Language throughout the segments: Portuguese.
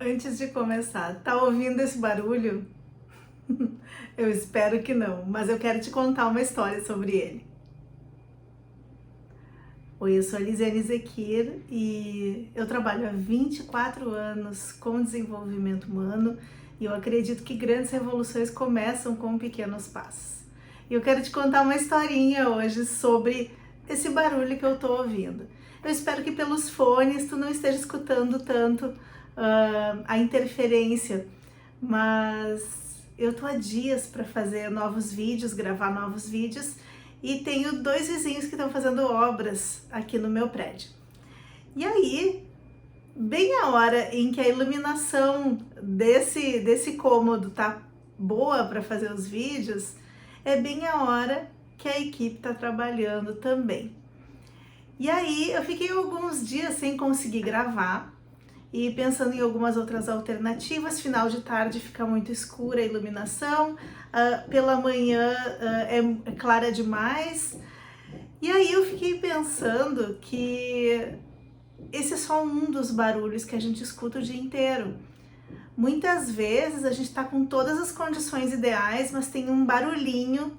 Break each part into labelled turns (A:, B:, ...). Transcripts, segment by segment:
A: Antes de começar, tá ouvindo esse barulho? Eu espero que não, mas eu quero te contar uma história sobre ele. Oi, eu sou a Lisiane Zekir e eu trabalho há 24 anos com desenvolvimento humano e eu acredito que grandes revoluções começam com pequenos passos. E eu quero te contar uma historinha hoje sobre esse barulho que eu tô ouvindo. Eu espero que pelos fones tu não esteja escutando tanto a interferência, mas eu tô há dias para fazer novos vídeos, gravar novos vídeos e tenho dois vizinhos que estão fazendo obras aqui no meu prédio. E aí, bem a hora em que a iluminação desse cômodo tá boa para fazer os vídeos, é bem a hora que a equipe está trabalhando também. E aí eu fiquei alguns dias sem conseguir gravar e pensando em algumas outras alternativas. Final de tarde fica muito escura a iluminação, pela manhã é clara demais. E aí eu fiquei pensando que esse é só um dos barulhos que a gente escuta o dia inteiro. Muitas vezes a gente está com todas as condições ideais, mas tem um barulhinho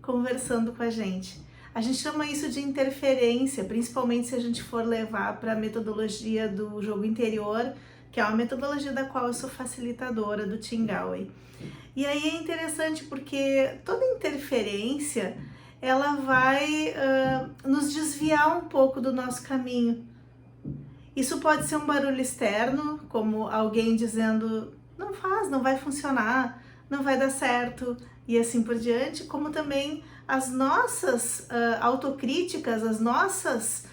A: conversando com a gente. A gente chama isso de interferência, principalmente se a gente for levar para a metodologia do jogo interior, que é uma metodologia da qual eu sou facilitadora do Tim Gallwey. E aí é interessante porque toda interferência ela vai nos desviar um pouco do nosso caminho. Isso pode ser um barulho externo, como alguém dizendo não faz, não vai funcionar, não vai dar certo e assim por diante, como também as nossas autocríticas, as nossas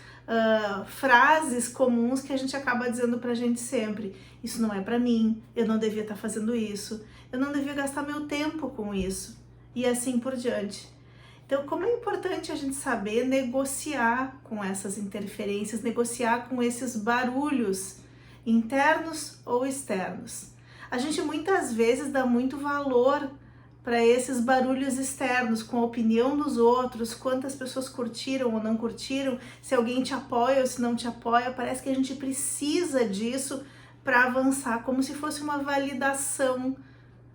A: frases comuns que a gente acaba dizendo pra gente sempre. Isso não é pra mim, eu não devia estar fazendo isso, eu não devia gastar meu tempo com isso e assim por diante. Então, como é importante a gente saber negociar com essas interferências, negociar com esses barulhos internos ou externos. A gente muitas vezes dá muito valor para esses barulhos externos, com a opinião dos outros, quantas pessoas curtiram ou não curtiram, se alguém te apoia ou se não te apoia. Parece que a gente precisa disso para avançar, como se fosse uma validação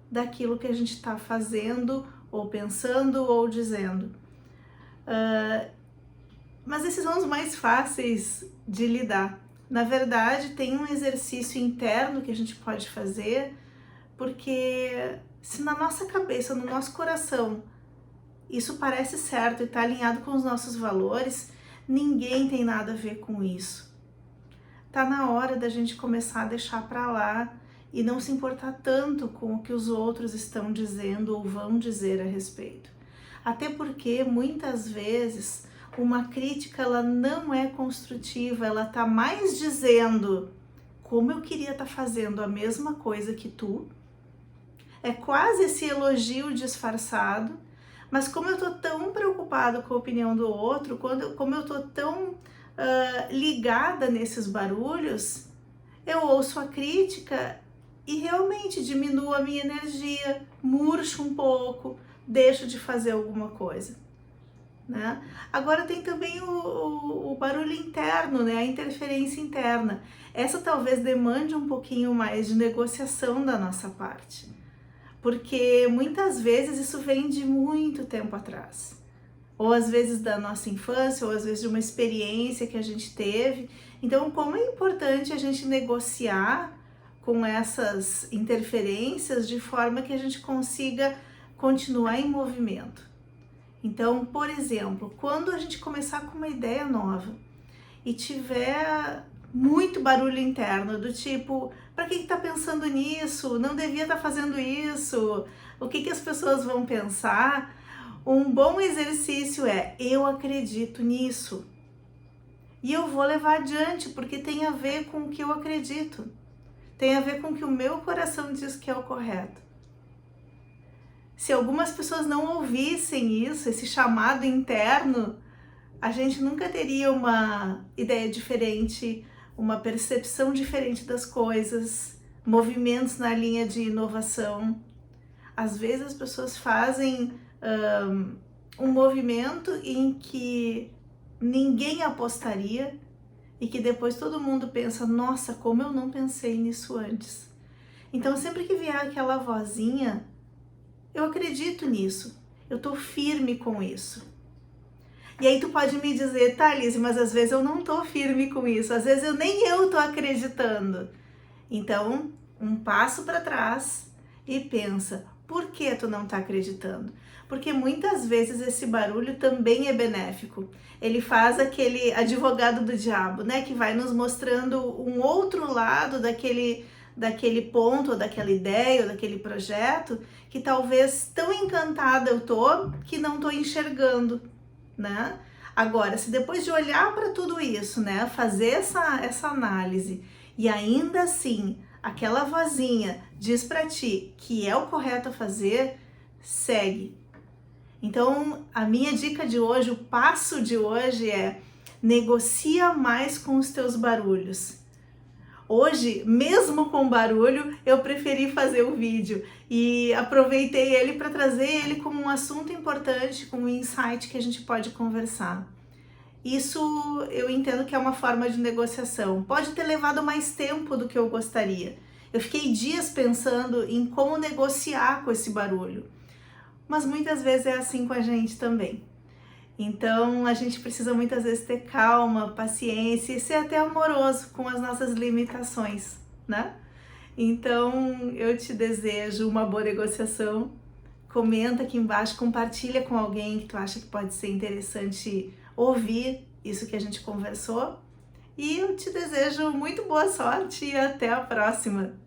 A: daquilo que a gente está fazendo ou pensando ou dizendo. Mas esses são os mais fáceis de lidar. Na verdade, tem um exercício interno que a gente pode fazer, porque se na nossa cabeça, no nosso coração, isso parece certo e está alinhado com os nossos valores, ninguém tem nada a ver com isso. Tá na hora da gente começar a deixar para lá e não se importar tanto com o que os outros estão dizendo ou vão dizer a respeito. Até porque muitas vezes uma crítica ela não é construtiva, ela tá mais dizendo como eu queria estar fazendo a mesma coisa que tu. É quase esse elogio disfarçado, mas como eu tô tão preocupado com a opinião do outro, como eu tô tão ligada nesses barulhos, eu ouço a crítica e realmente diminuo a minha energia, murcho um pouco, deixo de fazer alguma coisa. Né? Agora tem também o barulho interno, né? A interferência interna. Essa talvez demande um pouquinho mais de negociação da nossa parte, porque muitas vezes isso vem de muito tempo atrás, ou às vezes da nossa infância, ou às vezes de uma experiência que a gente teve. Então, como é importante a gente negociar com essas interferências de forma que a gente consiga continuar em movimento. Então, por exemplo, quando a gente começar com uma ideia nova e tiver muito barulho interno, do tipo, para que tá pensando nisso? Não devia estar fazendo isso? O que as pessoas vão pensar? Um bom exercício é, eu acredito nisso e eu vou levar adiante porque tem a ver com o que eu acredito, tem a ver com o que o meu coração diz que é o correto. Se algumas pessoas não ouvissem isso, esse chamado interno, a gente nunca teria uma ideia diferente, uma percepção diferente das coisas, movimentos na linha de inovação. Às vezes as pessoas fazem um movimento em que ninguém apostaria, e que depois todo mundo pensa, nossa, como eu não pensei nisso antes. Então sempre que vier aquela vozinha, eu acredito nisso, eu tô firme com isso. E aí tu pode me dizer, tá, Liz, mas às vezes eu não tô firme com isso, às vezes nem eu tô acreditando. Então, um passo para trás e pensa, por que tu não tá acreditando? Porque muitas vezes esse barulho também é benéfico. Ele faz aquele advogado do diabo, né? Que vai nos mostrando um outro lado daquele ponto, ou daquela ideia, ou daquele projeto, que talvez tão encantada eu tô, que não tô enxergando, né? Agora, se depois de olhar para tudo isso, né? Fazer essa análise, e ainda assim, aquela vozinha diz para ti que é o correto a fazer, segue. Então, a minha dica de hoje, o passo de hoje é: negocia mais com os teus barulhos. Hoje, mesmo com barulho, eu preferi fazer o vídeo e aproveitei ele para trazer ele como um assunto importante, como um insight que a gente pode conversar. Isso eu entendo que é uma forma de negociação. Pode ter levado mais tempo do que eu gostaria. Eu fiquei dias pensando em como negociar com esse barulho. Mas muitas vezes é assim com a gente também. Então a gente precisa muitas vezes ter calma, paciência e ser até amoroso com as nossas limitações, né? Então eu te desejo uma boa negociação. Comenta aqui embaixo, compartilha com alguém que tu acha que pode ser interessante ouvir isso que a gente conversou. E eu te desejo muito boa sorte e até a próxima!